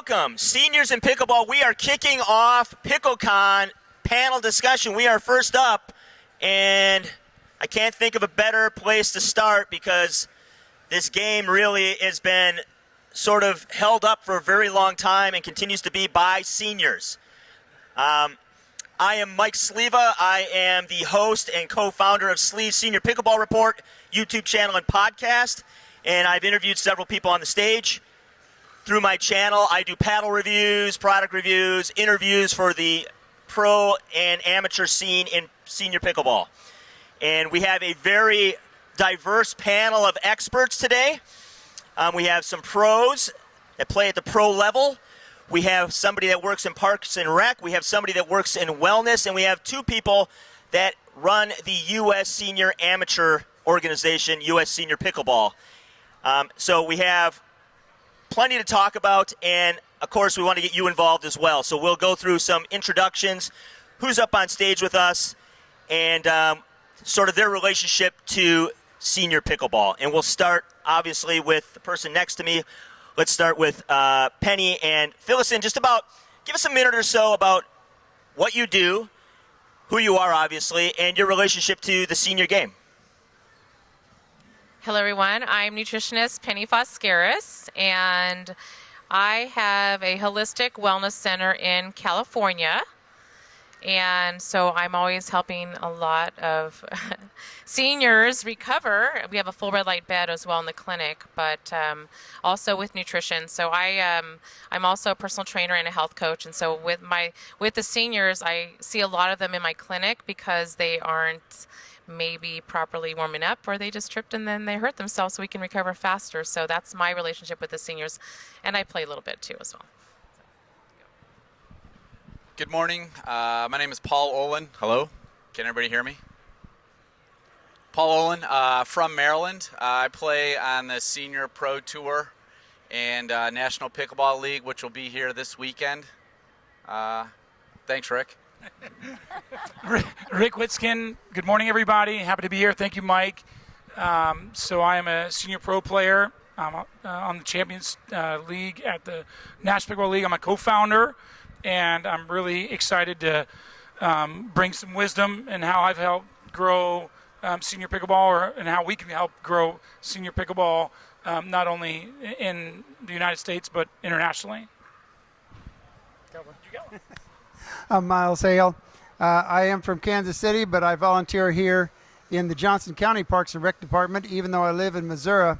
welcome. Seniors in Pickleball, we are kicking off PickleCon panel discussion. We are first up, and I can't think of a better place to start because this game really has been sort of held up for a very long time and continues to be by seniors. I am Mike Sliwa. I am the host and co-founder of Sliwa's Senior Pickleball Report YouTube channel and podcast, and I've interviewed several people on the stage. Through my channel, I do paddle reviews, product reviews, interviews for the pro and amateur scene in senior pickleball. And we have a very diverse panel of experts today. We have some pros that play at the pro level. We have somebody that works in Parks and Rec. We have somebody that works in wellness. And we have two people that run the U.S. Senior Amateur Organization, U.S. Senior Pickleball. So we have plenty to talk about, and of course we want to get you involved as well. So we'll go through some introductions, who's up on stage with us, and sort of their relationship to senior pickleball. And we'll start obviously with the person next to me. Let's start with Penny, and fill us in give us a minute or so about what you do, who you are obviously, and your relationship to the senior game. Hello, everyone. I'm nutritionist Penny Foskaris, and I have a holistic wellness center in California. And so I'm always helping a lot of seniors recover. We have a full red light bed as well in the clinic, but also with nutrition. So I'm also a personal trainer and a health coach. And so with the seniors, I see a lot of them in my clinic because they aren't maybe properly warming up, or they just tripped and then they hurt themselves, so we can recover faster. So that's my relationship with the seniors, and I play a little bit too as well. Good morning. My name is Paul Olin. Hello. Can everybody hear me? Paul Olin from Maryland. I play on the Senior Pro Tour and National Pickleball League, which will be here this weekend. Thanks, Rick. Rick Witsken. Good morning, everybody. Happy to be here. Thank you, Mike. So I am a senior pro player. I'm on the Champions League at the National Pickleball League. I'm a co-founder, and I'm really excited to bring some wisdom and how I've helped grow senior pickleball, and how we can help grow senior pickleball not only in the United States but internationally. You go. I'm Miles Hale. I am from Kansas City, but I volunteer here in the Johnson County Parks and Rec Department, even though I live in Missouri.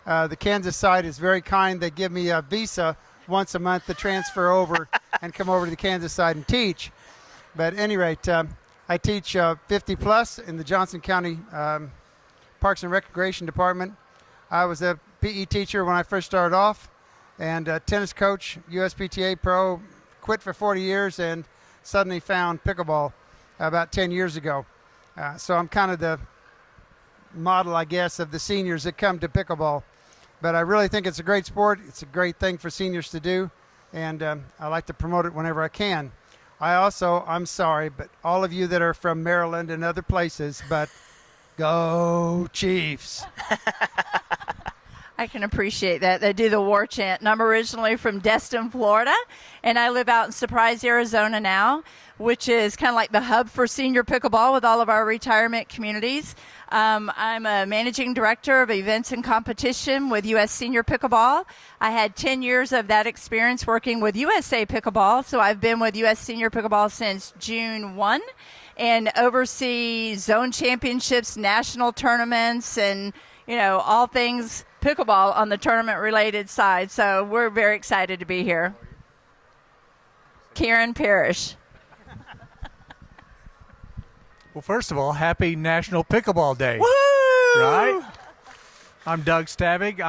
The Kansas side is very kind. They give me a visa once a month to transfer over and come over to the Kansas side and teach. But at any rate, I teach 50 plus in the Johnson County Parks and Recreation Department. I was a PE teacher when I first started off, and a tennis coach, USPTA pro, quit for 40 years and suddenly found pickleball about 10 years ago. So I'm kind of the model, I guess, of the seniors that come to pickleball. But I really think it's a great sport. It's a great thing for seniors to do, and I like to promote it whenever I can. I'm sorry, but all of you that are from Maryland and other places, but go Chiefs. I can appreciate that. They do the war chant. And I'm originally from Destin, Florida, and I live out in Surprise, Arizona now, which is kind of like the hub for senior pickleball with all of our retirement communities. I'm a managing director of events and competition with U.S. Senior Pickleball. I had 10 years of that experience working with USA Pickleball, so I've been with U.S. Senior Pickleball since June 1 and oversee zone championships, national tournaments, and, all things pickleball on the tournament-related side. So we're very excited to be here. Karen Parrish. Well, first of all, happy National Pickleball Day. Woo! Right? I'm Doug Stavig.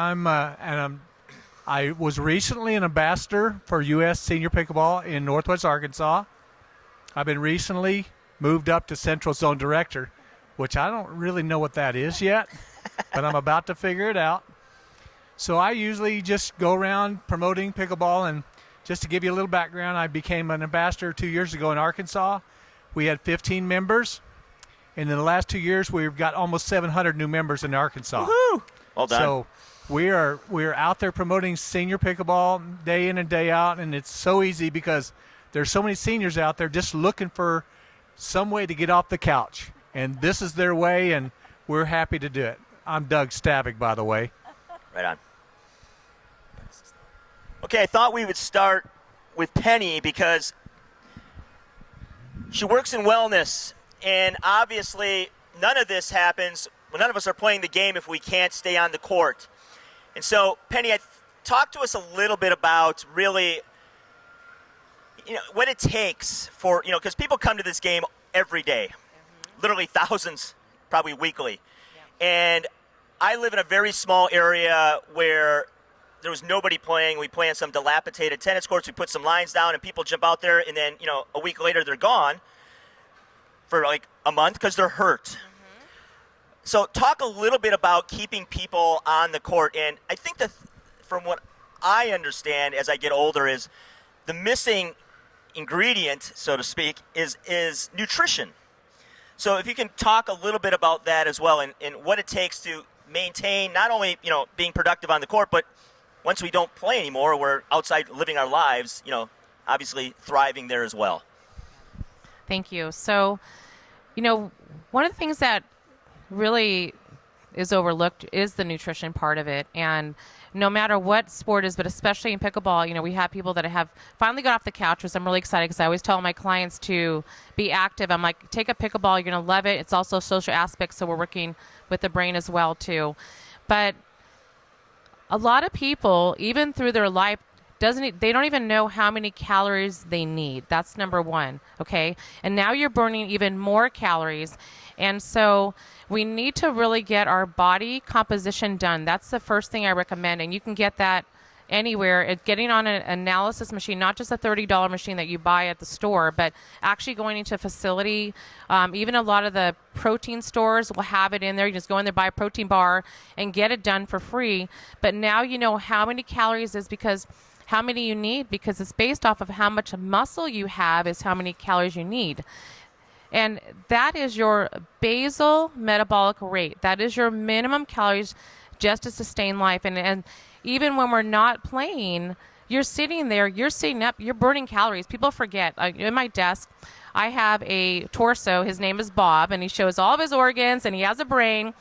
I was recently an ambassador for U.S. Senior Pickleball in Northwest Arkansas. I've been recently moved up to Central Zone Director, which I don't really know what that is yet, but I'm about to figure it out. So I usually just go around promoting pickleball, and just to give you a little background, I became an ambassador 2 years ago in Arkansas. We had 15 members, and in the last 2 years, we've got almost 700 new members in Arkansas. Woohoo! Well done. So we're out there promoting senior pickleball day in and day out, and it's so easy because there's so many seniors out there just looking for some way to get off the couch, and this is their way, and we're happy to do it. I'm Doug Stavig, by the way. Right on. Okay, I thought we would start with Penny because she works in wellness, and obviously none of this happens, none of us are playing the game if we can't stay on the court. And so, Penny, talk to us a little bit about really, what it takes for, because people come to this game every day, literally thousands, probably weekly. Yeah. And I live in a very small area where there was nobody playing. We play on some dilapidated tennis courts. We put some lines down, and people jump out there, and then, a week later they're gone for like a month because they're hurt. Mm-hmm. So talk a little bit about keeping people on the court. And I think that from what I understand as I get older is the missing ingredient, so to speak, is nutrition. So if you can talk a little bit about that as well and what it takes to maintain not only, being productive on the court, but once we don't play anymore, we're outside living our lives, obviously thriving there as well. Thank you. So, one of the things that really is overlooked is the nutrition part of it. And no matter what sport is, but especially in pickleball, we have people that have finally got off the couch, which I'm really excited because I always tell my clients to be active. I'm like, take a pickleball, you're going to love it. It's also a social aspect, so we're working with the brain as well, too. But a lot of people, even through their life, they don't even know how many calories they need. That's number one, okay? And now you're burning even more calories. And so we need to really get our body composition done. That's the first thing I recommend. And you can get that anywhere. Getting on an analysis machine, not just a $30 machine that you buy at the store, but actually going into a facility. Even a lot of the protein stores will have it in there. You just go in there, buy a protein bar, and get it done for free. But now you know how many calories is because how many you need, because it's based off of how much muscle you have is how many calories you need. And that is your basal metabolic rate. That is your minimum calories just to sustain life. And even when we're not playing, you're sitting there, you're sitting up, you're burning calories. People forget. In my desk, I have a torso. His name is Bob, and he shows all of his organs, and he has a brain.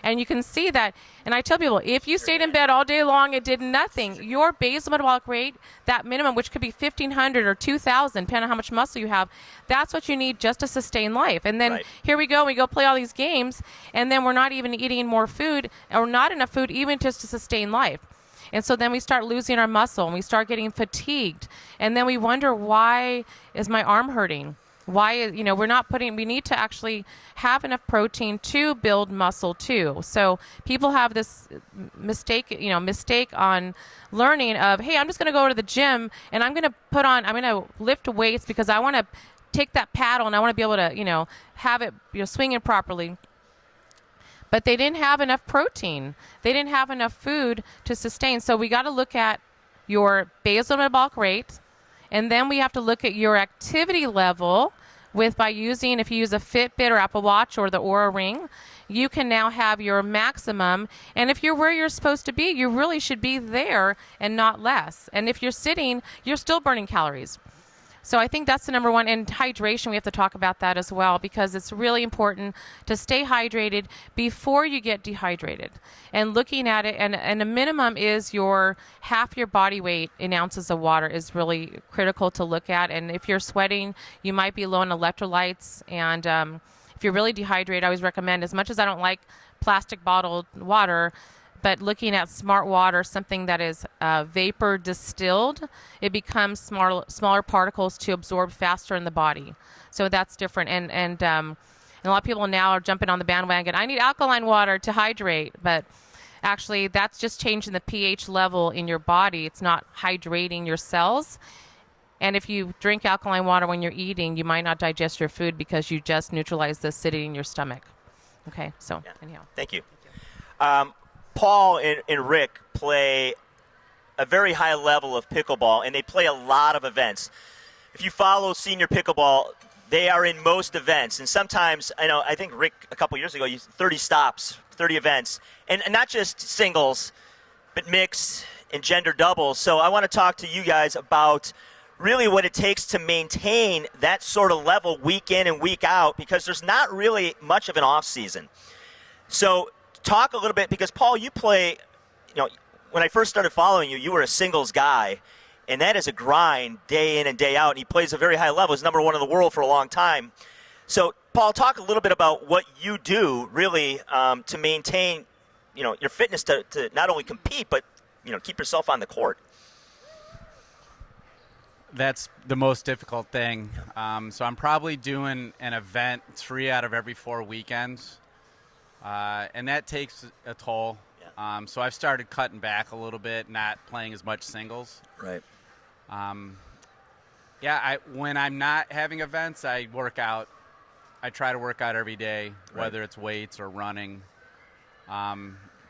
And you can see that. And I tell people, if you stayed in bed all day long and did nothing, your basal metabolic rate, that minimum, which could be 1,500 or 2,000, depending on how much muscle you have, that's what you need just to sustain life. And then Here we go play all these games, and then we're not even eating more food, or not enough food even just to sustain life. And so then we start losing our muscle, and we start getting fatigued. And then we wonder, why is my arm hurting? Why, we're not we need to actually have enough protein to build muscle too. So people have this mistake on learning of, hey, I'm just going to go to the gym and I'm going to lift weights because I want to take that paddle and I want to be able to, have it, swinging properly. But they didn't have enough protein. They didn't have enough food to sustain. So we got to look at your basal metabolic rate, and then we have to look at your activity level if you use a Fitbit or Apple Watch or the Oura Ring, you can now have your maximum. And if you're where you're supposed to be, you really should be there and not less. And if you're sitting, you're still burning calories. So I think that's the number one. And hydration, we have to talk about that as well, because it's really important to stay hydrated before you get dehydrated. And looking at it, and a minimum is half your body weight in ounces of water is really critical to look at. And if you're sweating, you might be low in electrolytes. And if you're really dehydrated, I always recommend, as much as I don't like plastic bottled water, but looking at smart water, something that is vapor distilled, it becomes smaller particles to absorb faster in the body. So that's different. And a lot of people now are jumping on the bandwagon. I need alkaline water to hydrate, but actually that's just changing the pH level in your body. It's not hydrating your cells. And if you drink alkaline water when you're eating, you might not digest your food because you just neutralize the acidity in your stomach. Okay, so anyhow. Thank you. Paul and Rick play a very high level of pickleball, and they play a lot of events. If you follow senior pickleball, they are in most events. And sometimes, I think Rick, a couple years ago, used 30 stops, 30 events. And not just singles, mixed, and gender doubles. So I want to talk to you guys about really what it takes to maintain that sort of level week in and week out, because there's not really much of an off season. So talk a little bit, because Paul, you play, when I first started following you, you were a singles guy, and that is a grind day in and day out, and he plays a very high level. He's number one in the world for a long time. So Paul, talk a little bit about what you do really to maintain, your fitness to not only compete, but, keep yourself on the court. That's the most difficult thing. So I'm probably doing an event 3 out of every 4 weekends, and that takes a toll. Yeah. So I've started cutting back a little bit, not playing as much singles. Right. When I'm not having events, I work out. I try to work out every day, whether it's weights or running.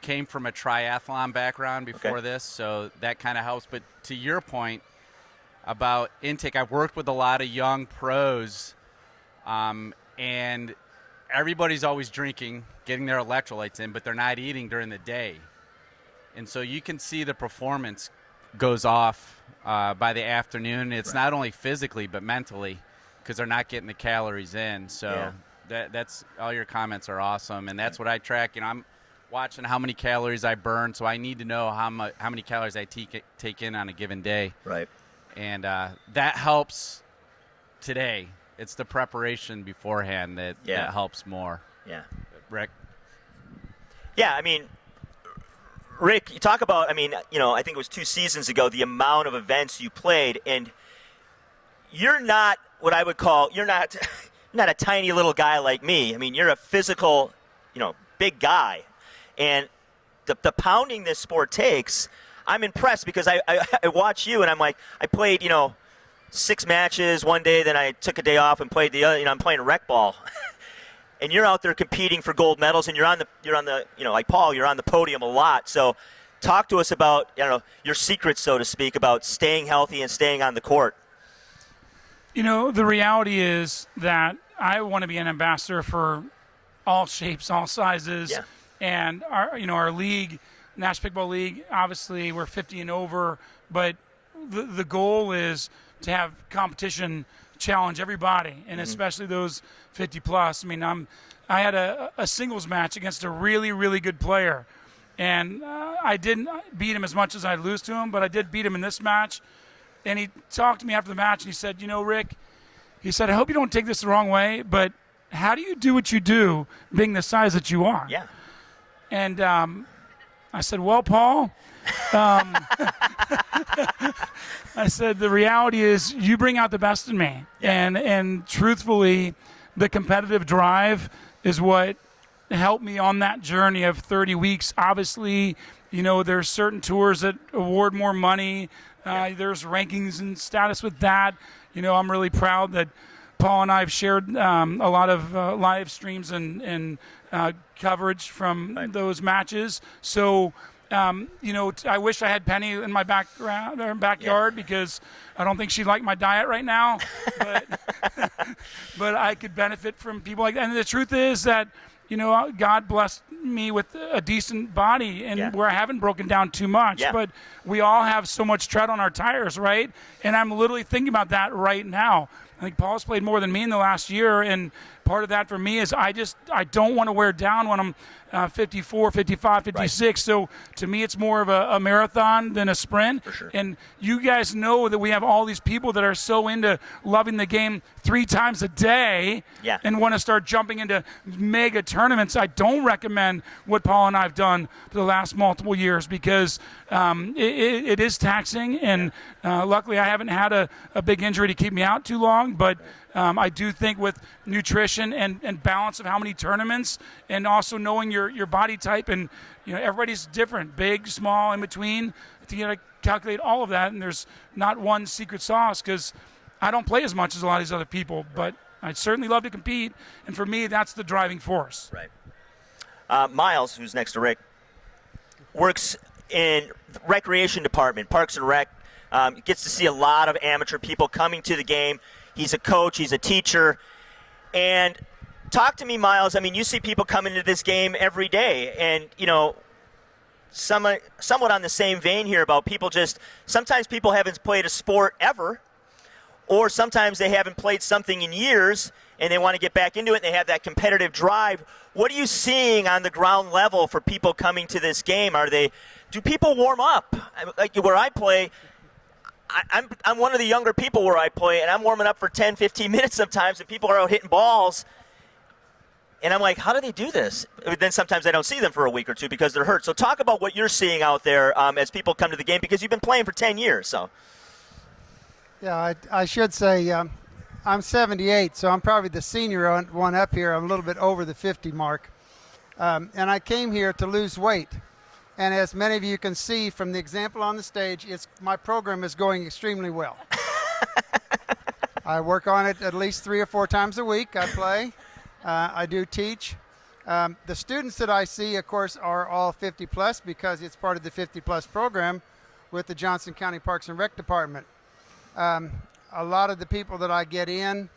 Came from a triathlon background before this, so that kind of helps. But to your point about intake, I've worked with a lot of young pros, and everybody's always drinking, getting their electrolytes in, but they're not eating during the day. And so you can see the performance goes off by the afternoon. It's not only physically but mentally, because they're not getting the calories in. So that's all your comments are awesome, and that's what I track. I'm watching how many calories I burn, so I need to know how many calories I take in on a given day. Right. And that helps today. It's the preparation beforehand that helps more. Yeah. Rick? Yeah, Rick, you talk about, I think it was 2 seasons ago, the amount of events you played, and you're not what I would call, you're not a tiny little guy like me. You're a physical, big guy. And the pounding this sport takes, I'm impressed, because I watch you and I'm like, I played, 6 matches one day, then I took a day off and played the other, I'm playing rec ball. And you're out there competing for gold medals, and you're on the like Paul, you're on the podium a lot. So talk to us about, your secrets, so to speak, about staying healthy and staying on the court. The reality is that I want to be an ambassador for all shapes, all sizes. Yeah. And our league, National Pickleball League, obviously we're 50 and over, but the goal is to have competition challenge everybody, and especially those 50 plus. I had a singles match against a really, really good player, and I didn't beat him as much as I'd lose to him, but I did beat him in this match. And he talked to me after the match, and he said, Rick, he said, I hope you don't take this the wrong way, but how do you do what you do being the size that you are? Yeah. And I said, well, Paul, I said, the reality is you bring out the best in me. Yeah. And truthfully, the competitive drive is what helped me on that journey of 30 weeks. Obviously, there's certain tours that award more money. There's rankings and status with that. I'm really proud that Paul and I have shared a lot of live streams and coverage from those matches. So, I wish I had Penny in my backyard because I don't think she'd like my diet right now. But I could benefit from people like that. And the truth is that, God blessed me with a decent body and where I haven't broken down too much. Yeah. But we all have so much tread on our tires, right? And I'm literally thinking about that right now. I think Paul's played more than me in the last year, and part of that for me is I don't want to wear down when I'm 54, 55, 56. Right. So to me, it's more of a marathon than a sprint. For sure. And you guys know that we have all these people that are so into loving the game 3 times a day and want to start jumping into mega tournaments. I don't recommend what Paul and I have done for the last multiple years because it is taxing. And luckily, I haven't had a big injury to keep me out too long. But I do think with nutrition and balance of how many tournaments and also knowing your body type and everybody's different, big, small, in between, to calculate all of that. And there's not one secret sauce because I don't play as much as a lot of these other people, but I'd certainly love to compete. And for me, that's the driving force. Right. Miles, who's next to Rick, works in the recreation department, Parks and Rec, gets to see a lot of amateur people coming to the game. He's a coach, he's a teacher. And talk to me, Miles. You see people coming to this game every day. And, somewhat on the same vein here about people sometimes people haven't played a sport ever, or sometimes they haven't played something in years and they want to get back into it and they have that competitive drive. What are you seeing on the ground level for people coming to this game? Do people warm up? Like where I play, I'm one of the younger people where I play, and I'm warming up for 10, 15 minutes sometimes, and people are out hitting balls. And I'm like, how do they do this? But then sometimes I don't see them for a week or two because they're hurt. So talk about what you're seeing out there as people come to the game, because you've been playing for 10 years. So. Yeah, I should say I'm 78, so I'm probably the senior one up here. I'm a little bit over the 50 mark. And I came here to lose weight. And as many of you can see from the example on the stage, my program is going extremely well. I work on it at least 3 or 4 times a week. I play. I do teach. The students that I see, of course, are all 50 plus because it's part of the 50 plus program with the Johnson County Parks and Rec Department. A lot of the people that I get in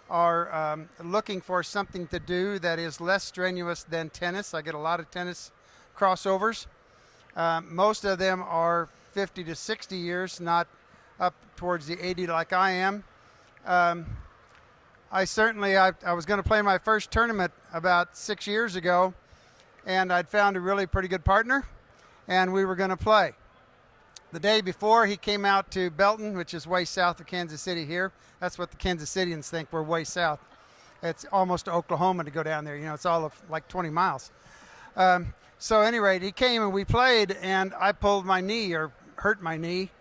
are looking for something to do that is less strenuous than tennis. I get a lot of tennis crossovers. Most of them are 50 to 60 years, not up towards the 80 like I am. I was going to play my first tournament about 6 years ago, and I'd found a really pretty good partner, and we were going to play. The day before, he came out to Belton, which is way south of Kansas City here. That's what the Kansas Cityans think, we're way south. It's almost to Oklahoma to go down there. It's all of like 20 miles. So at any rate, he came and we played, and I pulled my knee or hurt my knee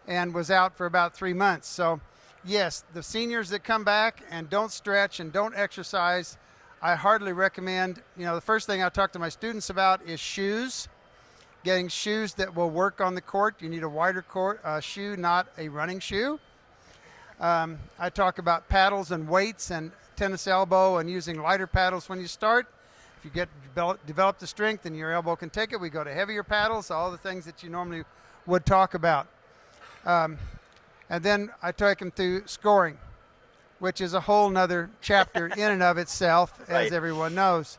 and was out for about 3 months. So, yes, the seniors that come back and don't stretch and don't exercise, I hardly recommend. The first thing I talk to my students about is shoes. Getting shoes that will work on the court. You need a wider shoe, not a running shoe. I talk about paddles and weights and tennis elbow and using lighter paddles when you start. If you develop the strength and your elbow can take it, we go to heavier paddles, all the things that you normally would talk about. And then I take them through scoring, which is a whole nother chapter in and of itself, as everyone knows.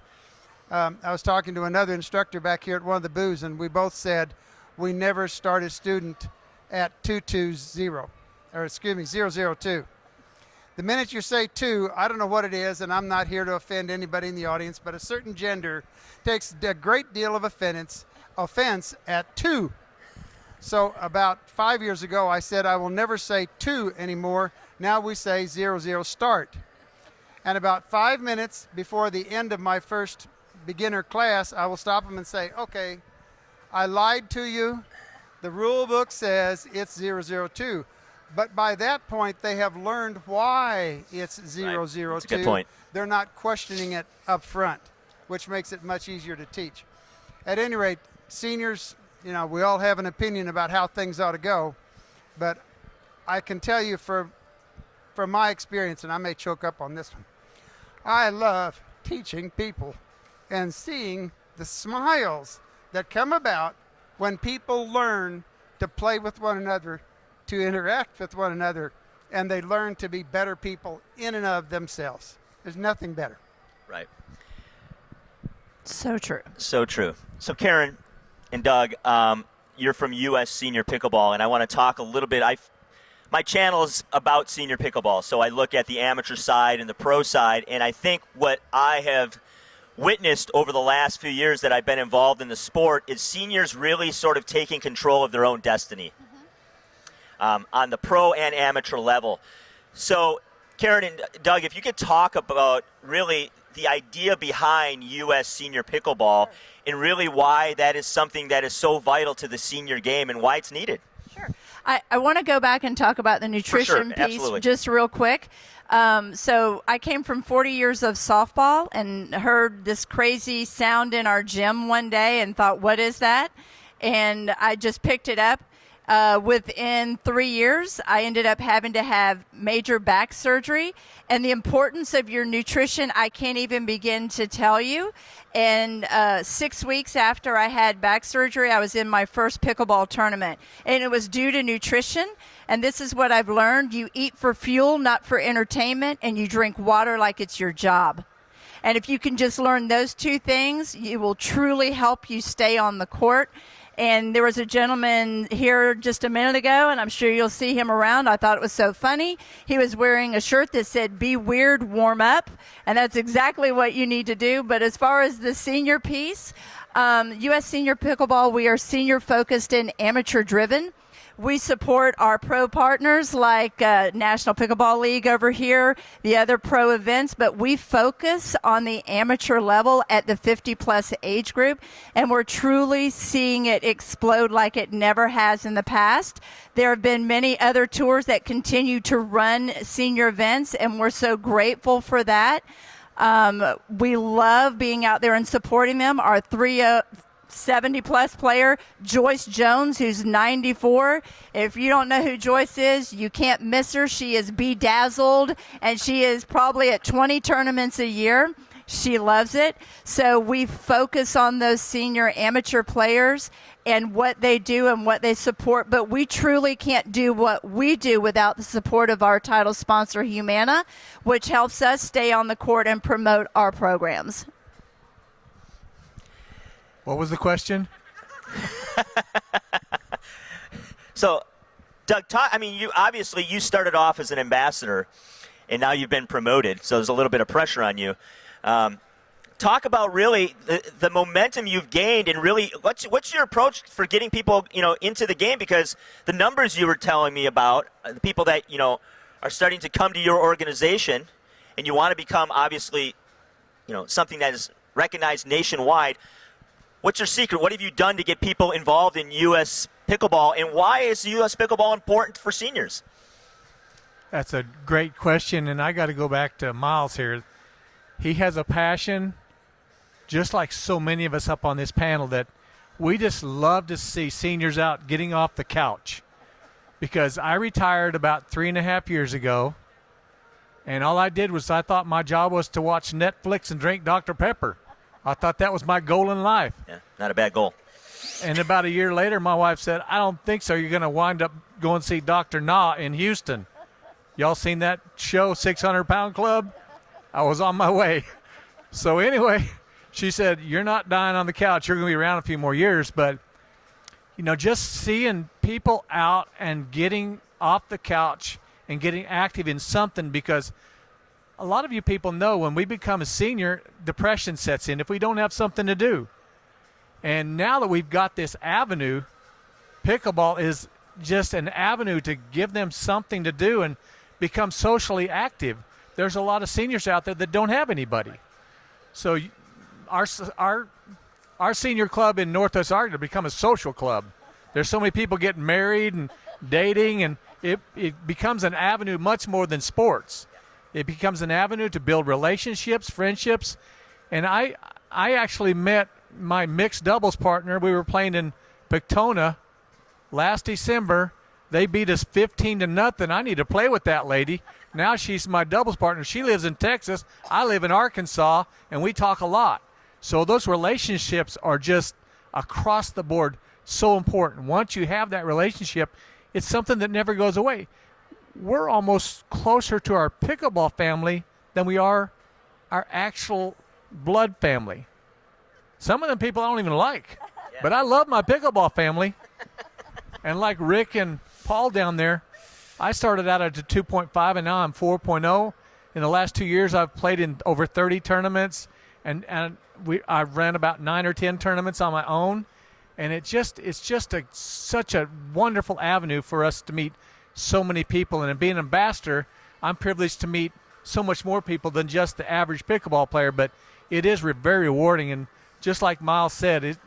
I was talking to another instructor back here at one of the booths, and we both said we never start a student at 002. The minute you say 2, I don't know what it is, and I'm not here to offend anybody in the audience, but a certain gender takes a great deal of offense at 2. So about 5 years ago, I said I will never say 2 anymore. Now we say 00 start. And about 5 minutes before the end of my first beginner class, I will stop them and say, okay, I lied to you. The rule book says it's 002. But by that point, they have learned why it's 002. That's a good point. They're not questioning it up front, which makes it much easier to teach. At any rate, seniors, we all have an opinion about how things ought to go. But I can tell you from my experience, and I may choke up on this one, I love teaching people and seeing the smiles that come about when people learn to play with one another, to interact with one another, and they learn to be better people in and of themselves. There's nothing better. Right. So true. So true. So Karen and Doug, you're from U.S. Senior Pickleball, and I want to talk a little bit. My channel is about senior pickleball, so I look at the amateur side and the pro side, and I think what I have witnessed over the last few years that I've been involved in the sport is seniors really sort of taking control of their own destiny. On the pro and amateur level. So, Karen and Doug, if you could talk about really the idea behind U.S. Senior Pickleball and really why that is something that is so vital to the senior game and why it's needed. Sure. I want to go back and talk about the nutrition piece absolutely. Just real quick. So I came from 40 years of softball and heard this crazy sound in our gym one day and thought, what is that? And I just picked it up. Within 3 years, I ended up having to have major back surgery. And the importance of your nutrition, I can't even begin to tell you. And 6 weeks after I had back surgery, I was in my first pickleball tournament. And it was due to nutrition. And this is what I've learned. You eat for fuel, not for entertainment. And you drink water like it's your job. And if you can just learn those two things, it will truly help you stay on the court. And there was a gentleman here just a minute ago, and I'm sure you'll see him around. I thought it was so funny. He was wearing a shirt that said, "Be weird, warm up." And that's exactly what you need to do. But as far as the senior piece, U.S. Senior Pickleball, we are senior focused and amateur driven. We support our pro partners like National Pickleball League over here, the other pro events, but we focus on the amateur level at the 50-plus age group, and we're truly seeing it explode like it never has in the past. There have been many other tours that continue to run senior events, and we're so grateful for that. We love being out there and supporting them. Our 70-plus player, Joyce Jones, who's 94. If you don't know who Joyce is, you can't miss her. She is bedazzled, and she is probably at 20 tournaments a year. She loves it. So we focus on those senior amateur players and what they do and what they support, but we truly can't do what we do without the support of our title sponsor, Humana, which helps us stay on the court and promote our programs. What was the question? So, Doug, you started off as an ambassador, and now you've been promoted, so there's a little bit of pressure on you. Talk about really the momentum you've gained, and really what's your approach for getting people into the game? Because the numbers you were telling me about, the people that are starting to come to your organization, and you want to become obviously something that is recognized nationwide. What's your secret? What have you done to get people involved in U.S. Pickleball, and why is U.S. Pickleball important for seniors? That's a great question, and I got to go back to Miles here. He has a passion, just like so many of us up on this panel, that we just love to see seniors out getting off the couch. Because I retired about 3.5 years ago, and all I did was I thought my job was to watch Netflix and drink Dr. Pepper. I thought that was my goal in life. Yeah, not a bad goal. And about a year later, my wife said, "I don't think so. You're going to wind up going to see Dr. Na in Houston." Y'all seen that show, 600-Pound Club? I was on my way. So anyway, she said, "You're not dying on the couch. You're going to be around a few more years." But, just seeing people out and getting off the couch and getting active in something, because a lot of you people know when we become a senior, depression sets in if we don't have something to do. And now that we've got this avenue, pickleball is just an avenue to give them something to do and become socially active. There's a lot of seniors out there that don't have anybody. So our senior club in Northwest Arkansas become a social club. There's so many people getting married and dating, and it becomes an avenue much more than sports. It becomes an avenue to build relationships, friendships. And I actually met my mixed doubles partner. We were playing in Pictona last December. They beat us 15-0. I need to play with that lady. Now she's my doubles partner. She lives in Texas. I live in Arkansas, and we talk a lot. So those relationships are just across the board so important. Once you have that relationship, it's something that never goes away. We're almost closer to our pickleball family than we are our actual blood family. Some of them people I don't even like, but I love my pickleball family. And like Rick and Paul down there, I started out at a 2.5, and now I'm 4.0. In the last 2 years, I've played in over 30 tournaments, and I've ran about 9 or 10 tournaments on my own. And it's just such a wonderful avenue for us to meet so many people. And being an ambassador, I'm privileged to meet so much more people than just the average pickleball player, but it is very rewarding. And just like Miles said,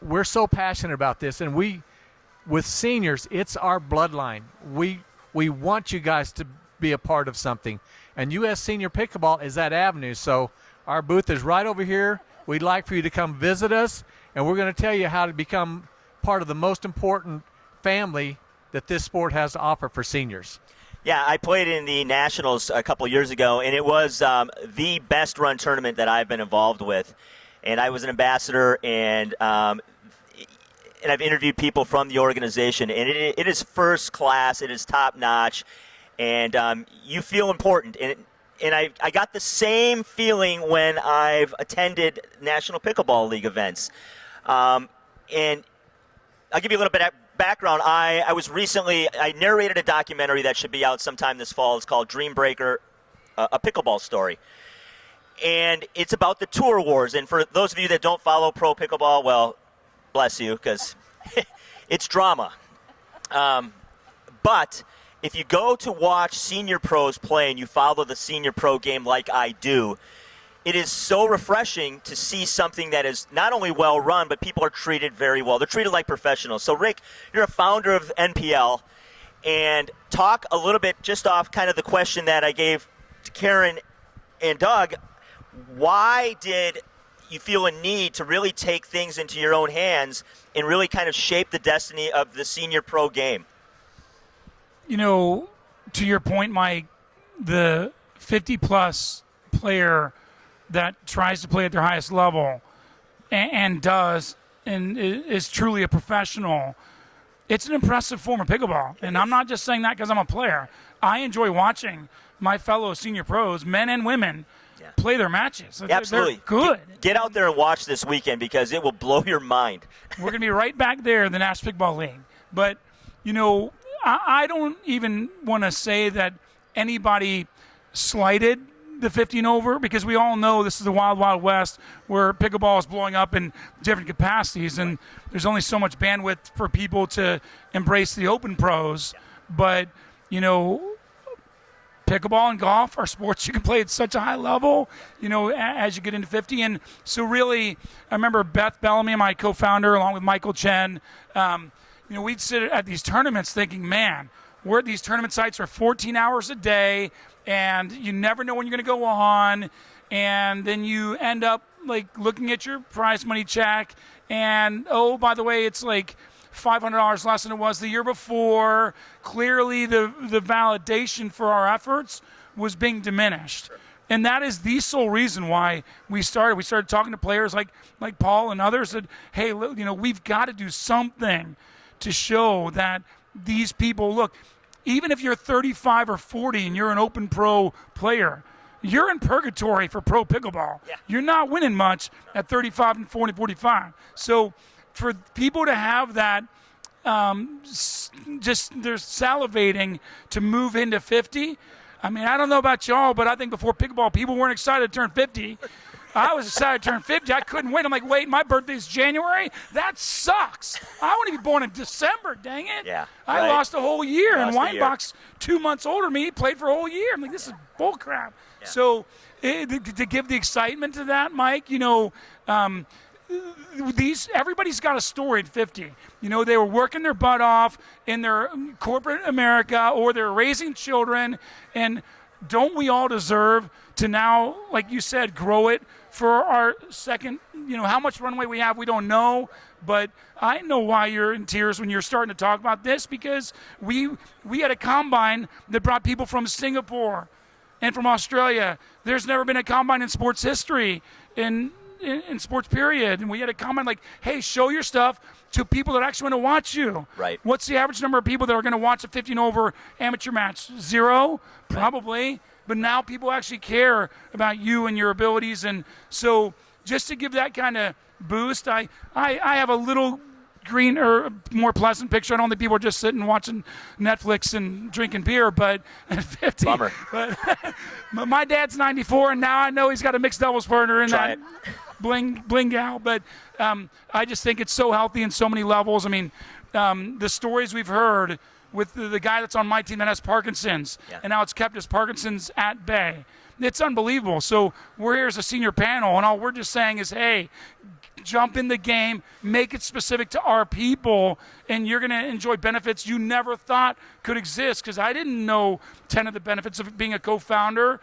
we're so passionate about this, and with seniors, it's our bloodline. We want you guys to be a part of something, and U.S. Senior Pickleball is that avenue. So our booth is right over here. We'd like for you to come visit us, and we're going to tell you how to become part of the most important family that this sport has to offer for seniors. Yeah, I played in the Nationals a couple years ago, and it was the best run tournament that I've been involved with. And I was an ambassador, and I've interviewed people from the organization, and it is first class, it is top notch, and you feel important. And I got the same feeling when I've attended National Pickleball League events. And I'll give you a little bit of background. I narrated a documentary that should be out sometime this fall. It's called Dream Breaker, a pickleball story. And it's about the tour wars. And for those of you that don't follow pro pickleball, well, bless you, because it's drama. But if you go to watch senior pros play and you follow the senior pro game like I do, it is so refreshing to see something that is not only well run, but people are treated very well. They're treated like professionals. So, Rick, you're a founder of NPL, and talk a little bit just off kind of the question that I gave to Karen and Doug. Why did you feel a need to really take things into your own hands and really kind of shape the destiny of the senior pro game? You know, to your point, Mike, the 50-plus player that tries to play at their highest level and does and is truly a professional, it's an impressive form of pickleball. And I'm not just saying that because I'm a player. I enjoy watching my fellow senior pros, men and women, play their matches. Absolutely. They're good. Get out there and watch this weekend because it will blow your mind. We're going to be right back there in the National Pickleball League. But, you know, I don't even want to say that anybody slighted the 50 and over, because we all know this is the wild, wild west where pickleball is blowing up in different capacities, and there's only so much bandwidth for people to embrace the open pros. But, you know, pickleball and golf are sports you can play at such a high level, you know, as you get into 50. And so really, I remember Beth Bellamy, my co-founder, along with Michael Chen, you know, we'd sit at these tournaments thinking, man, we're at these tournament sites for 14 hours a day, and you never know when you're going to go on, and then you end up like looking at your prize money check, and oh, by the way, it's like $500 less than it was the year before. Clearly, the validation for our efforts was being diminished. Sure. And that is the sole reason why we started. We started talking to players like Paul and others that, hey, you know, we've got to do something to show that these people, look, even if you're 35 or 40 and you're an open pro player, you're in purgatory for pro pickleball. Yeah. You're not winning much at 35 and 40, 45. So for people to have that, just they're salivating to move into 50. I mean, I don't know about y'all, but I think before pickleball, people weren't excited to turn 50. I was excited to turn 50. I couldn't wait. I'm like, wait, my birthday's January? That sucks. I want to be born in December, dang it. Yeah, I lost a whole year, and Weinbach's 2 months older than me, played for a whole year. I'm like, this is bull crap. Yeah. So to give the excitement to that, Mike, you know, everybody's got a story at 50. You know, they were working their butt off in their corporate America, or they're raising children, and don't we all deserve to now, like you said, grow it for our second? You know, how much runway we have, we don't know, but I know why you're in tears when you're starting to talk about this, because we had a combine that brought people from Singapore and from Australia. There's never been a combine in sports history, in sports period, and we had a comment like, hey, show your stuff to people that actually want to watch you. Right. What's the average number of people that are going to watch a 50 and over amateur match? 0? Probably. Right. But now people actually care about you and your abilities, and so just to give that kind of boost, I have a little green or more pleasant picture. I don't think people are just sitting watching Netflix and drinking beer, but at 50. Bummer. But my dad's 94, and now I know he's got a mixed doubles partner in that bling gal. But I just think it's so healthy in so many levels. I mean, the stories we've heard with the guy that's on my team that has Parkinson's, and now it's kept his Parkinson's at bay. It's unbelievable. So we're here as a senior panel, and all we're just saying is, hey, jump in the game, make it specific to our people, and you're going to enjoy benefits you never thought could exist, because I didn't know 10 of the benefits of being a co-founder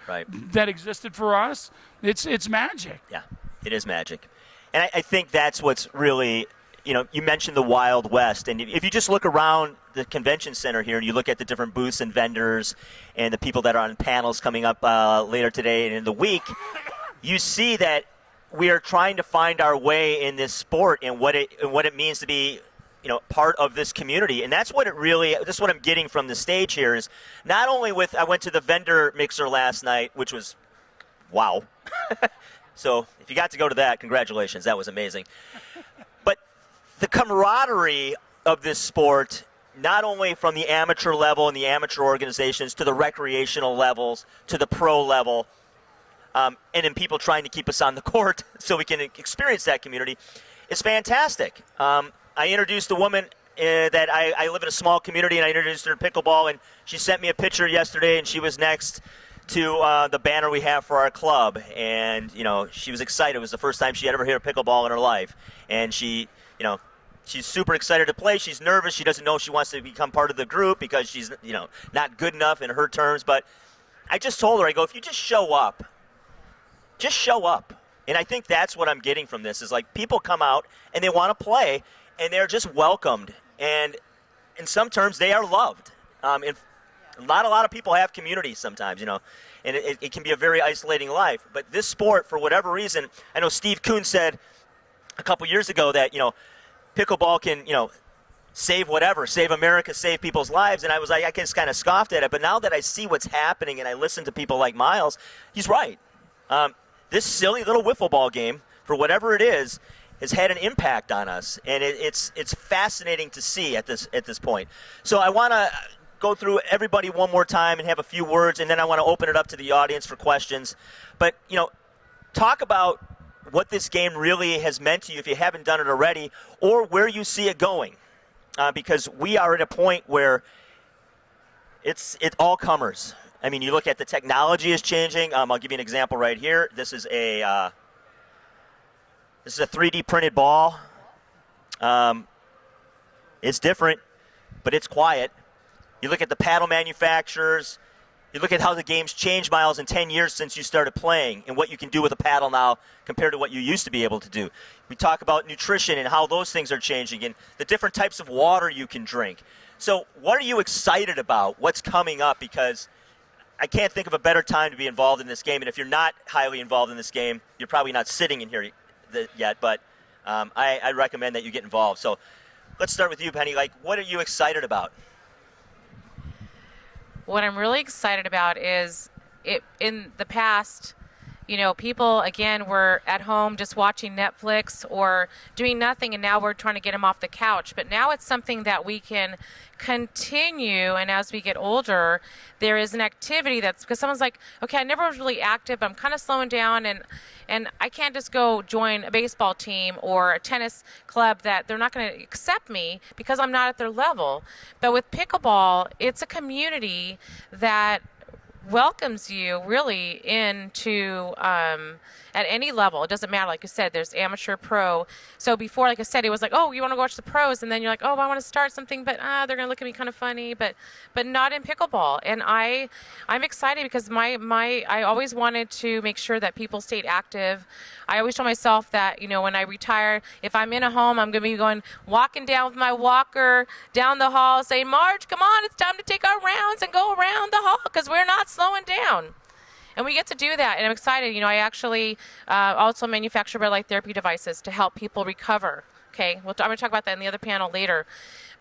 that existed for us. It's magic. Yeah, it is magic. And I think that's what's really, you know, you mentioned the Wild West, and if you just look around the convention center here and you look at the different booths and vendors and the people that are on panels coming up later today and in the week, you see that we are trying to find our way in this sport and what it means to be, you know, part of this community. And that's what I'm getting from the stage here is not only I went to the vendor mixer last night, which was wow. So if you got to go to that, congratulations, that was amazing. But the camaraderie of this sport, not only from the amateur level and the amateur organizations to the recreational levels to the pro level, and then people trying to keep us on the court so we can experience that community, is fantastic. I introduced a woman that I live in a small community, and I introduced her to pickleball, and she sent me a picture yesterday, and she was next to the banner we have for our club, and she was excited. It was the first time she had ever hit a pickleball in her life, and she's super excited to play. She's nervous. She doesn't know if she wants to become part of the group because she's not good enough in her terms. But I just told her, I go, if you just show up. And I think that's what I'm getting from this is like people come out and they want to play and they're just welcomed. And in some terms, they are loved. Not a lot of people have communities sometimes, and it can be a very isolating life. But this sport, for whatever reason, I know Steve Kuhn said a couple years ago that, pickleball can, save America, save people's lives. And I just kind of scoffed at it. But now that I see what's happening and I listen to people like Miles, he's right. This silly little wiffle ball game, for whatever it is, has had an impact on us, and it's fascinating to see at this point. So I want to go through everybody one more time and have a few words, and then I want to open it up to the audience for questions. But talk about what this game really has meant to you if you haven't done it already, or where you see it going, because we are at a point where it's all comers. I mean, you look at the technology is changing. I'll give you an example right here. This is a 3D printed ball. It's different, but it's quiet. You look at the paddle manufacturers. You look at how the game's changed, Miles, in 10 years since you started playing and what you can do with a paddle now compared to what you used to be able to do. We talk about nutrition and how those things are changing and the different types of water you can drink. So what are you excited about? What's coming up? Because I can't think of a better time to be involved in this game. And if you're not highly involved in this game, you're probably not sitting in here yet. But I recommend that you get involved. So let's start with you, Penny. What are you excited about? What I'm really excited about is in the past, people, again, were at home just watching Netflix or doing nothing, and now we're trying to get them off the couch. But now it's something that we can continue, and as we get older, there is an activity that's, because someone's like, okay, I never was really active, I'm kind of slowing down, and I can't just go join a baseball team or a tennis club that they're not going to accept me because I'm not at their level. But with pickleball, it's a community that welcomes you really into at any level. It doesn't matter. Like you said, there's amateur, pro. So before, like I said, it was like, oh, you want to go watch the pros, and then you're like, oh, I want to start something, but they're going to look at me kind of funny, but not in pickleball. And I'm excited because I always wanted to make sure that people stayed active. I always told myself that, when I retire, if I'm in a home, I'm going to be walking down with my walker down the hall saying, Marge, come on, it's time to take our rounds and go around the hall because we're not slowing down. And we get to do that, and I'm excited. I actually also manufacture red light therapy devices to help people recover. Okay, I'm going to talk about that in the other panel later.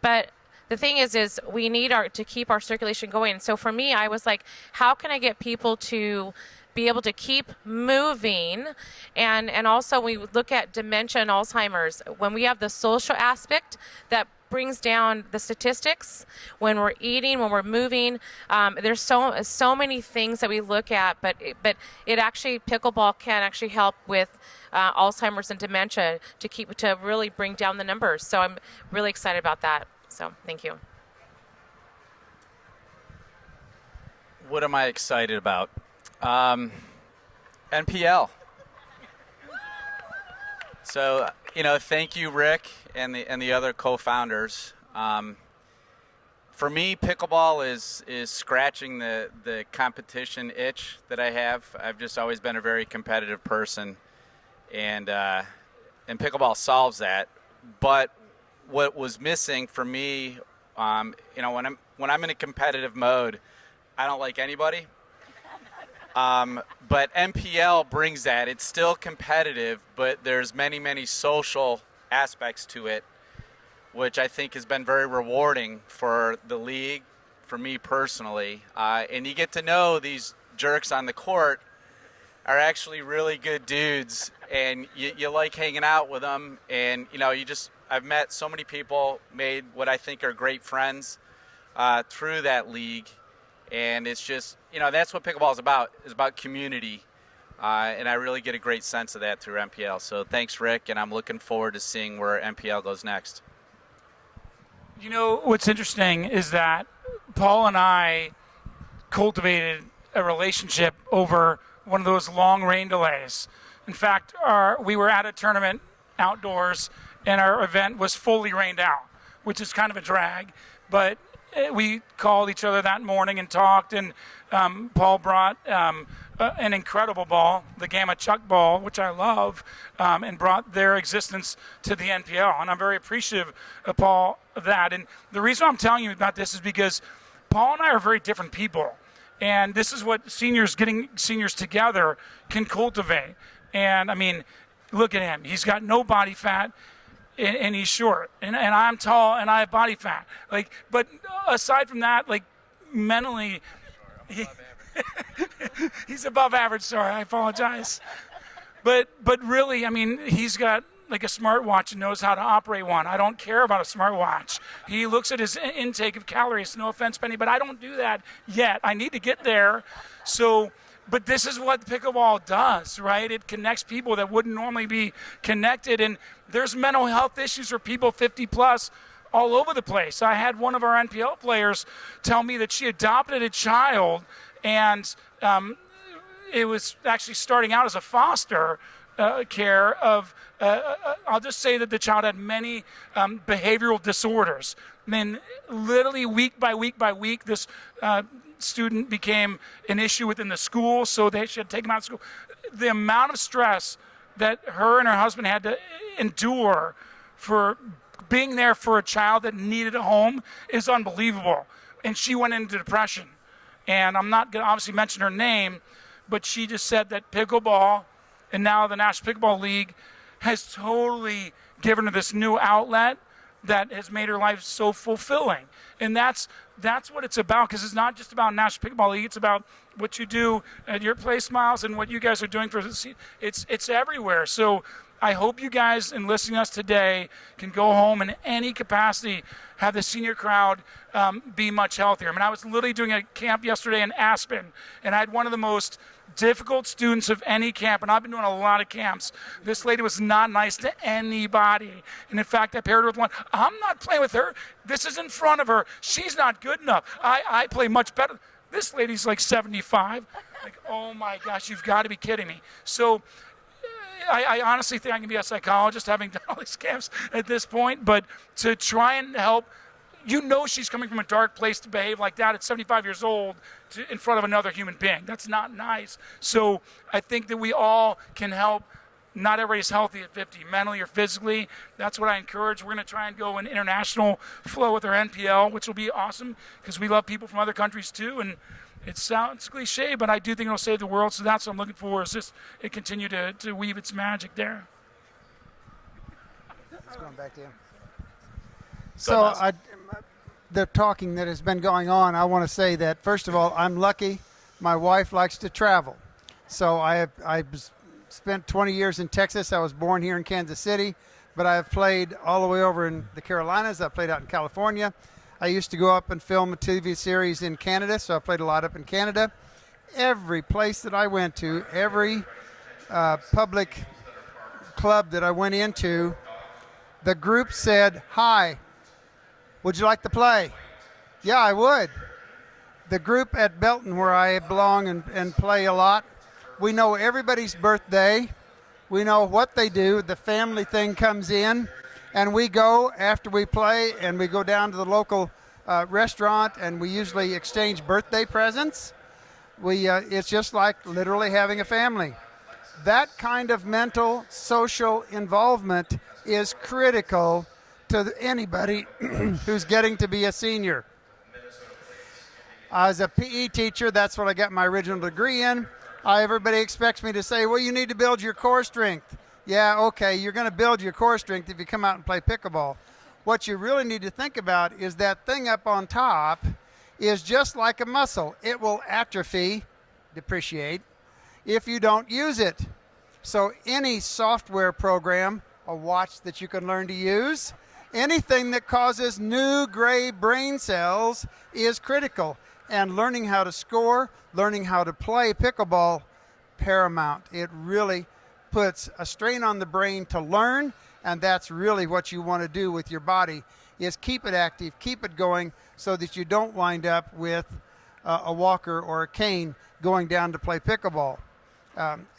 But the thing is we need to keep our circulation going. So for me, I was like, how can I get people to be able to keep moving? And also we look at dementia and Alzheimer's. When we have the social aspect that brings down the statistics, when we're eating, when we're moving, there's so many things that we look at, but it actually, pickleball can actually help with Alzheimer's and dementia to really bring down the numbers. So I'm really excited about that. So thank you. What am I excited about? NPL. So, thank you, Rick, and the other co-founders. For me, pickleball is scratching the competition itch that I have. I've just always been a very competitive person, and pickleball solves that. But what was missing for me, when I'm in a competitive mode, I don't like anybody. But NPL brings that. It's still competitive, but there's many, many social aspects to it, which I think has been very rewarding for the league, for me personally. And you get to know these jerks on the court are actually really good dudes, and you like hanging out with them, and you just I've met so many people, made what I think are great friends through that league, and it's just, that's what pickleball is about community, and I really get a great sense of that through MPL. So thanks, Rick, and I'm looking forward to seeing where MPL goes next. What's interesting is that Paul and I cultivated a relationship over one of those long rain delays. In fact, we were at a tournament outdoors, and our event was fully rained out, which is kind of a drag. But we called each other that morning and talked, and Paul brought an incredible ball, the Gamma Chuck ball, which I love, and brought their existence to the NPL. And I'm very appreciative of Paul of that. And the reason I'm telling you about this is because Paul and I are very different people. And this is what getting seniors together can cultivate. And, I mean, look at him. He's got no body fat, and he's short. And I'm tall, and I have body fat. But aside from that, mentally, he's above average. Sorry, I apologize. But really, I mean, he's got a smartwatch and knows how to operate one. I don't care about a smartwatch. He looks at his intake of calories. No offense, Penny, but I don't do that yet. I need to get there. But this is what pickleball does, right? It connects people that wouldn't normally be connected. And there's mental health issues for people 50 plus all over the place. I had one of our NPL players tell me that she adopted a child, and it was actually starting out as a foster care of, I'll just say that the child had many behavioral disorders. And then literally week by week by week, this student became an issue within the school, so they should take him out of school. The amount of stress that her and her husband had to endure for being there for a child that needed a home is unbelievable. And she went into depression. And I'm not going to obviously mention her name, but she just said that pickleball and now the National Pickleball League has totally given her this new outlet that has made her life so fulfilling. And that's what it's about, because it's not just about National Pickleball League. It's about what you do at your place, Miles, and what you guys are doing for it's everywhere. So I hope you guys, in listening to us today, can go home in any capacity, have the senior crowd be much healthier. I mean, I was literally doing a camp yesterday in Aspen, and I had one of the most difficult students of any camp, and I've been doing a lot of camps. This lady was not nice to anybody. And in fact, I paired her with one. I'm not playing with her. This is in front of her. She's not good enough. I play much better. This lady's 75. Oh my gosh, you've got to be kidding me. So I honestly think I can be a psychologist having done all these camps at this point, but to try and help, she's coming from a dark place to behave like that at 75 years old in front of another human being. That's not nice. So I think that we all can help. Not everybody's healthy at 50, mentally or physically. That's what I encourage. We're going to try and go an international flow with our NPL, which will be awesome because we love people from other countries too. And it sounds cliche, but I do think it'll save the world. So that's what I'm looking for, is just it continue to weave its magic there. It's going back to you. So the talking that has been going on, I want to say that, first of all, I'm lucky. My wife likes to travel. So I spent 20 years in Texas. I was born here in Kansas City, but I have played all the way over in the Carolinas. I played out in California. I used to go up and film a TV series in Canada, so I played a lot up in Canada. Every place that I went to, every public club that I went into, the group said, "Hi, would you like to play?" Yeah, I would. The group at Belton, where I belong and play a lot, we know everybody's birthday. We know what they do. The family thing comes in. And we go after we play, and we go down to the local restaurant, and we usually exchange birthday presents. It's just like literally having a family. That kind of mental, social involvement is critical to anybody who's getting to be a senior. As a PE teacher, that's what I got my original degree in. Everybody expects me to say, well, you need to build your core strength. Yeah, okay, you're going to build your core strength if you come out and play pickleball. What you really need to think about is that thing up on top is just like a muscle. It will atrophy, depreciate, if you don't use it. So any software program a watch that you can learn to use. Anything that causes new gray brain cells is critical. And learning how to score, learning how to play pickleball, paramount. It really puts a strain on the brain to learn, and that's really what you want to do with your body, is keep it active, keep it going, so that you don't wind up with a walker or a cane going down to play pickleball.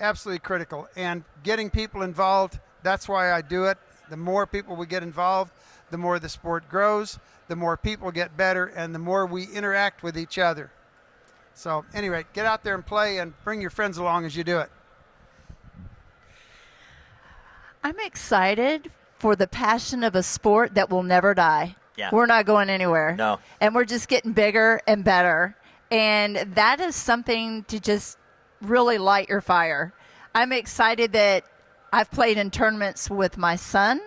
Absolutely critical. And getting people involved, that's why I do it. The more people we get involved, the more the sport grows, the more people get better, and the more we interact with each other. So anyway, get out there and play, and bring your friends along as you do it. I'm excited for the passion of a sport that will never die. Yeah. We're not going anywhere. No. And we're just getting bigger and better. And that is something to just really light your fire. I'm excited that I've played in tournaments with my son.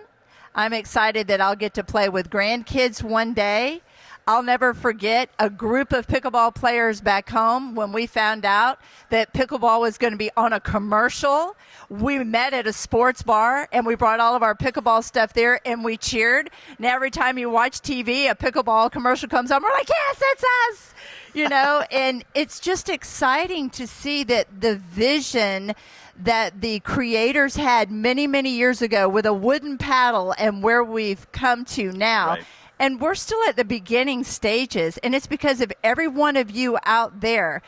I'm excited that I'll get to play with grandkids one day. I'll never forget a group of pickleball players back home when we found out that pickleball was going to be on a commercial. We met at a sports bar, and we brought all of our pickleball stuff there, and we cheered. Now every time you watch TV, a pickleball commercial comes on, we're like, yes, that's us, you know. And it's just exciting to see that the vision that the creators had many, many years ago with a wooden paddle and where we've come to now. Right. And we're still at the beginning stages, and it's because of every one of you out there.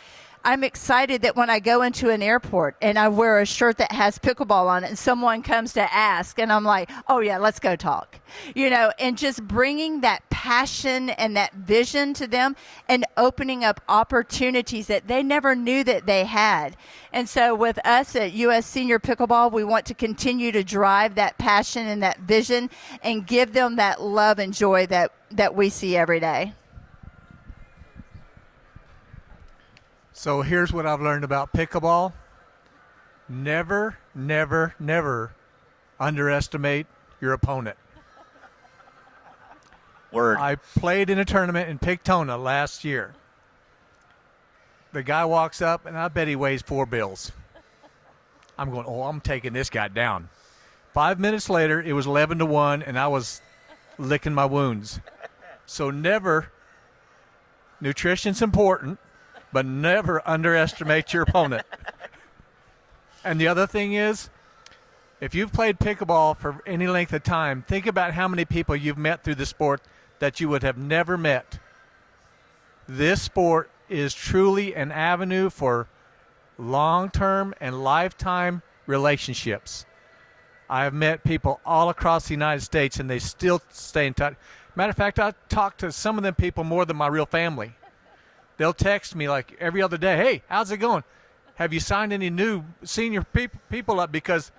I'm excited that when I go into an airport and I wear a shirt that has pickleball on it and someone comes to ask, and I'm like, oh, yeah, let's go talk. You know, and just bringing that passion and that vision to them and opening up opportunities that they never knew that they had. And so with us at U.S. Senior Pickleball, we want to continue to drive that passion and that vision and give them that love and joy that we see every day. So here's what I've learned about pickleball. Never, never, never underestimate your opponent. Word. I played in a tournament in Pictona last year. The guy walks up, and I bet he weighs 4 bills. I'm going, I'm taking this guy down. 5 minutes later, it was 11-1, and I was licking my wounds. So never, nutrition's important, but never underestimate your opponent. And the other thing is, if you've played pickleball for any length of time, think about how many people you've met through the sport that you would have never met. This sport is truly an avenue for long-term and lifetime relationships. I have met people all across the United States, and they still stay in touch. Matter of fact, I talk to some of them people more than my real family. They'll text me like every other day, hey, how's it going? Have you signed any new senior people up? Because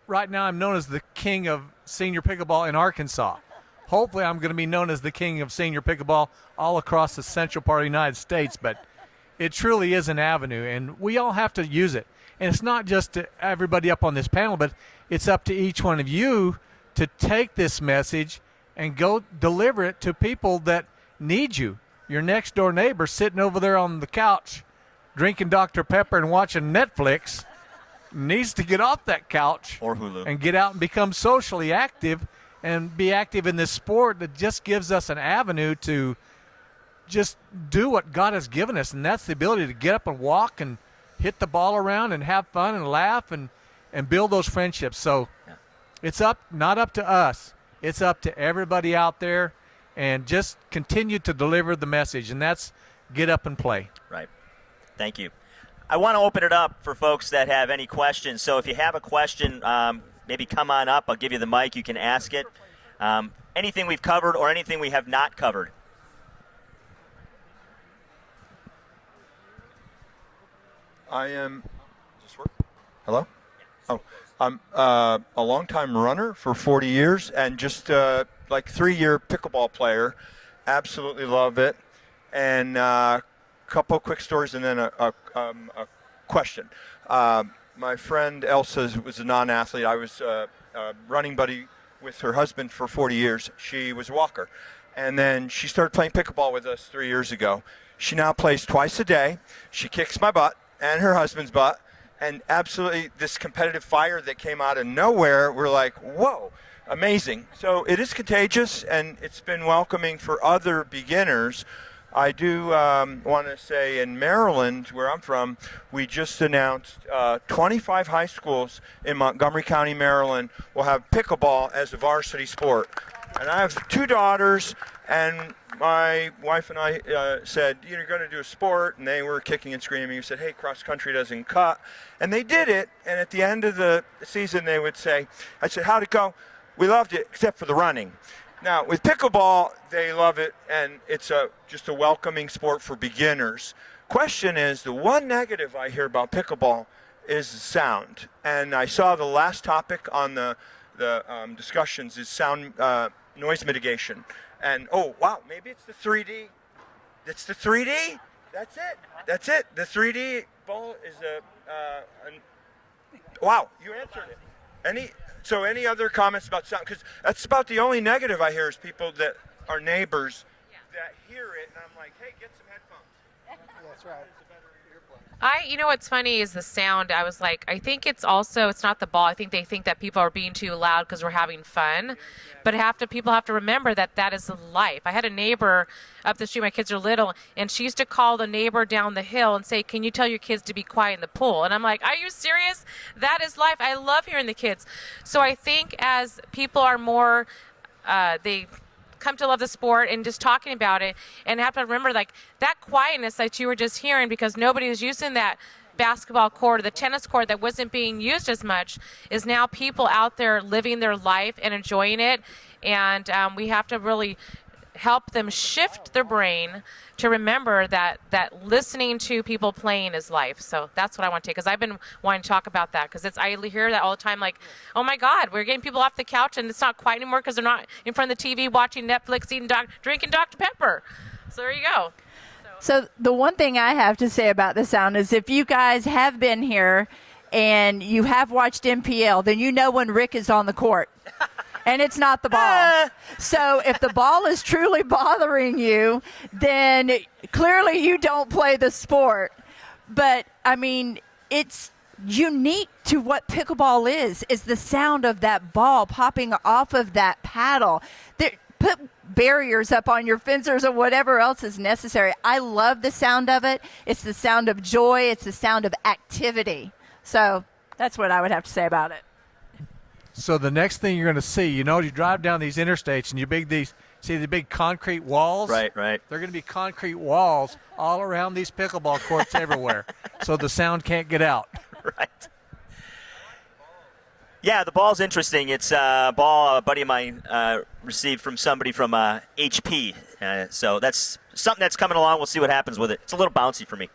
right now I'm known as the king of senior pickleball in Arkansas. Hopefully I'm going to be known as the king of senior pickleball all across the central part of the United States. But it truly is an avenue, and we all have to use it. And it's not just to everybody up on this panel, but it's up to each one of you to take this message and go deliver it to people that need you. Your next door neighbor sitting over there on the couch drinking Dr. Pepper and watching Netflix needs to get off that couch Or Hulu. and get out and become socially active and be active in this sport that just gives us an avenue to just do what God has given us, and that's the ability to get up and walk and hit the ball around and have fun and laugh and build those friendships. So it's not up to us. It's up to everybody out there. And just continue to deliver the message, and that's get up and play. Right. Thank you. I want to open it up for folks that have any questions. So if you have a question, maybe come on up. I'll give you the mic. You can ask it. Anything we've covered or anything we have not covered. I am. Does this work? Hello? Oh, I'm a longtime runner for 40 years and just like 3-year pickleball player. Absolutely love it. And a couple quick stories and then a question. My friend Elsa was a non-athlete. I was a running buddy with her husband for 40 years. She was a walker. And then she started playing pickleball with us 3 years ago. She now plays twice a day. She kicks my butt and her husband's butt. and absolutely this competitive fire that came out of nowhere. We're like, whoa, amazing. So it is contagious, and it's been welcoming for other beginners. I do want to say in Maryland, where I'm from, we just announced 25 high schools in Montgomery County, Maryland, will have pickleball as a varsity sport. And I have 2 daughters, and my wife and I said, you're going to do a sport, and they were kicking and screaming. We said, hey, cross country doesn't cut. And they did it, and at the end of the season, they would say, I said, how'd it go? We loved it, except for the running. Now, with pickleball, they love it, and it's just a welcoming sport for beginners. Question is, the one negative I hear about pickleball is the sound. And I saw the last topic on the discussions is sound noise mitigation. And, oh, wow, maybe it's the 3D. It's the 3D? That's it. That's it. The 3D ball is wow, you answered it. Any other comments about sound? Because that's about the only negative I hear is people that are neighbors that hear it, and I'm like, hey, get some headphones. That's right. You know what's funny is the sound. I was like, I think it's not the ball. I think they think that people are being too loud because we're having fun. But people have to remember that is life. I had a neighbor up the street, my kids are little, and she used to call the neighbor down the hill and say, can you tell your kids to be quiet in the pool? And I'm like, are you serious? That is life. I love hearing the kids. So I think as people are more, they come to love the sport and just talking about it, and have to remember like that quietness that you were just hearing because nobody was using that basketball court or the tennis court that wasn't being used as much is now people out there living their life and enjoying it. And we have to really help them shift their brain to remember that listening to people playing is life. So that's what I want to take, because I've been wanting to talk about that, because I hear that all the time, like, oh my God, we're getting people off the couch and it's not quiet anymore because they're not in front of the TV watching Netflix, drinking Dr. Pepper. So there you go. So the one thing I have to say about the sound is if you guys have been here and you have watched MPL, then you know when Rick is on the court. And it's not the ball. So if the ball is truly bothering you, then clearly you don't play the sport. But, I mean, it's unique to what pickleball is the sound of that ball popping off of that paddle. Put barriers up on your fencers or whatever else is necessary. I love the sound of it. It's the sound of joy. It's the sound of activity. So that's what I would have to say about it. So the next thing you're going to see, you drive down these interstates and see the big concrete walls? Right. They're going to be concrete walls all around these pickleball courts everywhere, so the sound can't get out. Right. Yeah, the ball's interesting. It's a ball a buddy of mine received from somebody from HP. So that's something that's coming along. We'll see what happens with it. It's a little bouncy for me.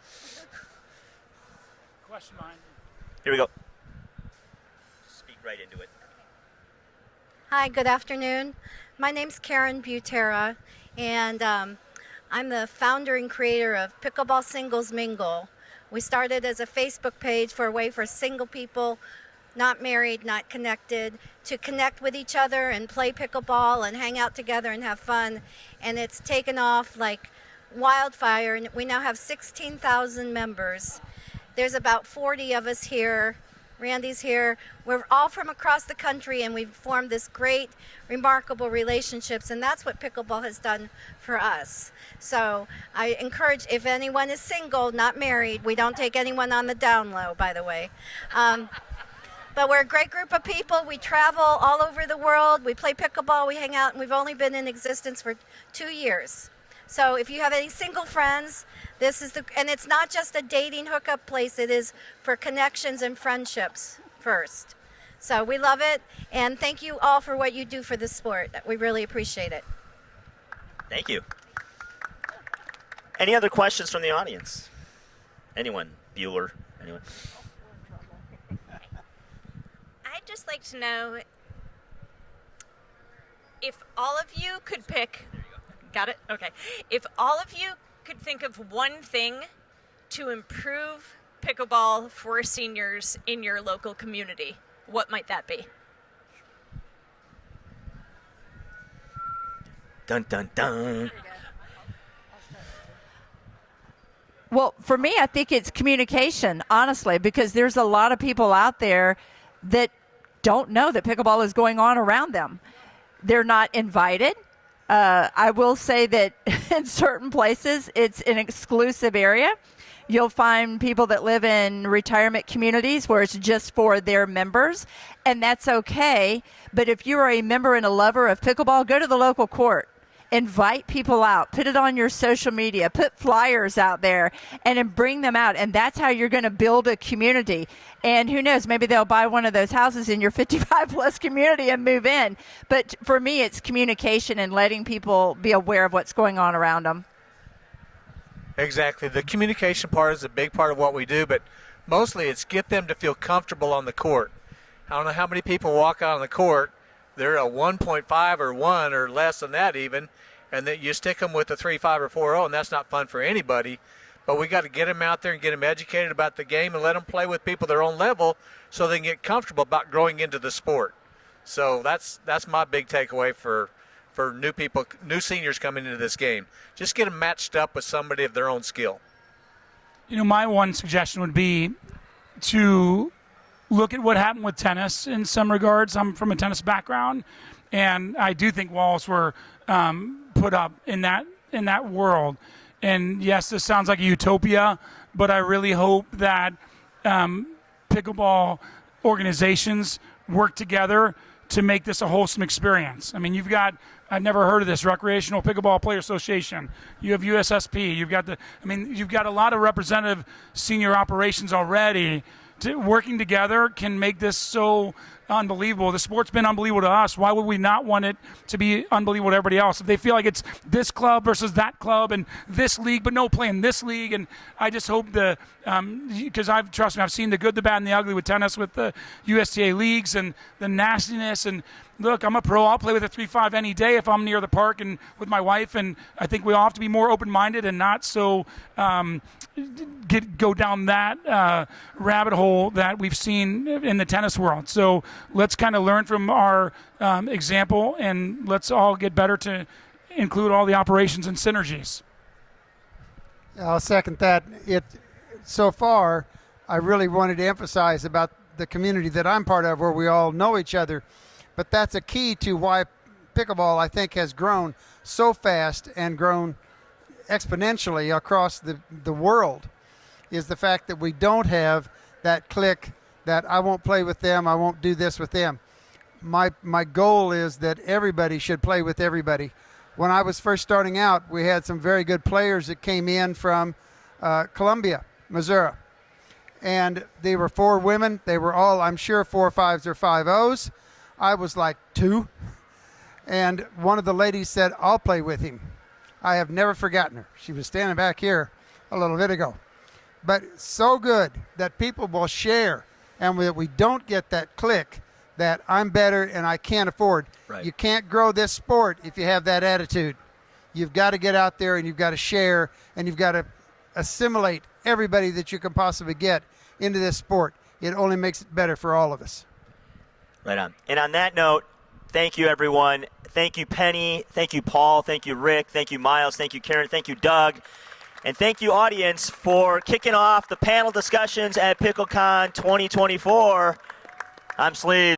Question mine. Here we go. Speak right into it. Hi, good afternoon. My name's Karen Butera, and I'm the founder and creator of Pickleball Singles Mingle. We started as a Facebook page for a way for single people, not married, not connected, to connect with each other and play pickleball and hang out together and have fun. And it's taken off like wildfire, and we now have 16,000 members. There's about 40 of us here. Randy's here. We're all from across the country, and we've formed this great, remarkable relationships, and that's what pickleball has done for us. So I encourage, if anyone is single, not married, we don't take anyone on the down low, by the way. But we're a great group of people. We travel all over the world. We play pickleball. We hang out, and we've only been in existence for 2 years. So if you have any single friends, and it's not just a dating hookup place, it is for connections and friendships first. So we love it, and thank you all for what you do for the sport. We really appreciate it. Thank you. Any other questions from the audience? Anyone? Bueller? Anyone? I'd just like to know if all of you could pick... Got it? Okay. If all of you could think of one thing to improve pickleball for seniors in your local community, what might that be? Dun, dun, dun. Well, for me, I think it's communication, honestly, because there's a lot of people out there that don't know that pickleball is going on around them. They're not invited. I will say that in certain places, it's an exclusive area. You'll find people that live in retirement communities where it's just for their members, and that's okay. But if you're a member and a lover of pickleball, go to the local court. Invite people out. Put it on your social media. Put flyers out there and then bring them out. And that's how you're going to build a community. And who knows, maybe they'll buy one of those houses in your 55-plus community and move in. But for me, it's communication and letting people be aware of what's going on around them. Exactly. The communication part is a big part of what we do, but mostly it's get them to feel comfortable on the court. I don't know how many people walk out on the court. They're a 1.5 or 1 or less than that even, and that you stick them with a 3.5 or 4.0, and that's not fun for anybody. But we got to get them out there and get them educated about the game and let them play with people their own level so they can get comfortable about growing into the sport. So that's my big takeaway for new people, new seniors coming into this game. Just get them matched up with somebody of their own skill. You know, my one suggestion would be to look at what happened with tennis in some regards. I'm from a tennis background, and I do think walls were put up in that world. And yes, this sounds like a utopia, but I really hope that pickleball organizations work together to make this a wholesome experience. I mean, I've never heard of this, Recreational Pickleball Player Association. You have USSP. You've got a lot of representative senior operations already. Working together can make this so unbelievable. The sport's been unbelievable to us. Why would we not want it to be unbelievable to everybody else? If they feel like it's this club versus that club and this league, but no play in this league. And I just hope because trust me, I've seen the good, the bad, and the ugly with tennis, with the USTA leagues and the nastiness. And look, I'm a pro. I'll play with a 3.5 any day if I'm near the park and with my wife. And I think we all have to be more open-minded and not so go down that rabbit hole that we've seen in the tennis world. So let's kind of learn from our example, and let's all get better to include all the operations and synergies. I'll second that. So far, I really wanted to emphasize about the community that I'm part of, where we all know each other. But that's a key to why pickleball, I think, has grown so fast and grown exponentially across the world, is the fact that we don't have that clique that I won't play with them, I won't do this with them. My goal is that everybody should play with everybody. When I was first starting out, we had some very good players that came in from Columbia, Missouri. And they were 4 women. They were all, I'm sure, 4.5s or 5.0s. I was like 2. And one of the ladies said, I'll play with him. I have never forgotten her. She was standing back here a little bit ago. But so good that people will share, and that we don't get that click that I'm better and I can't afford. Right. You can't grow this sport if you have that attitude. You've got to get out there and you've got to share, and you've got to assimilate everybody that you can possibly get into this sport. It only makes it better for all of us. Right on. And on that note, thank you, everyone. Thank you, Penny. Thank you, Paul. Thank you, Rick. Thank you, Miles. Thank you, Karen. Thank you, Doug. And thank you, audience, for kicking off the panel discussions at PickleCon 2024. I'm Sliwa.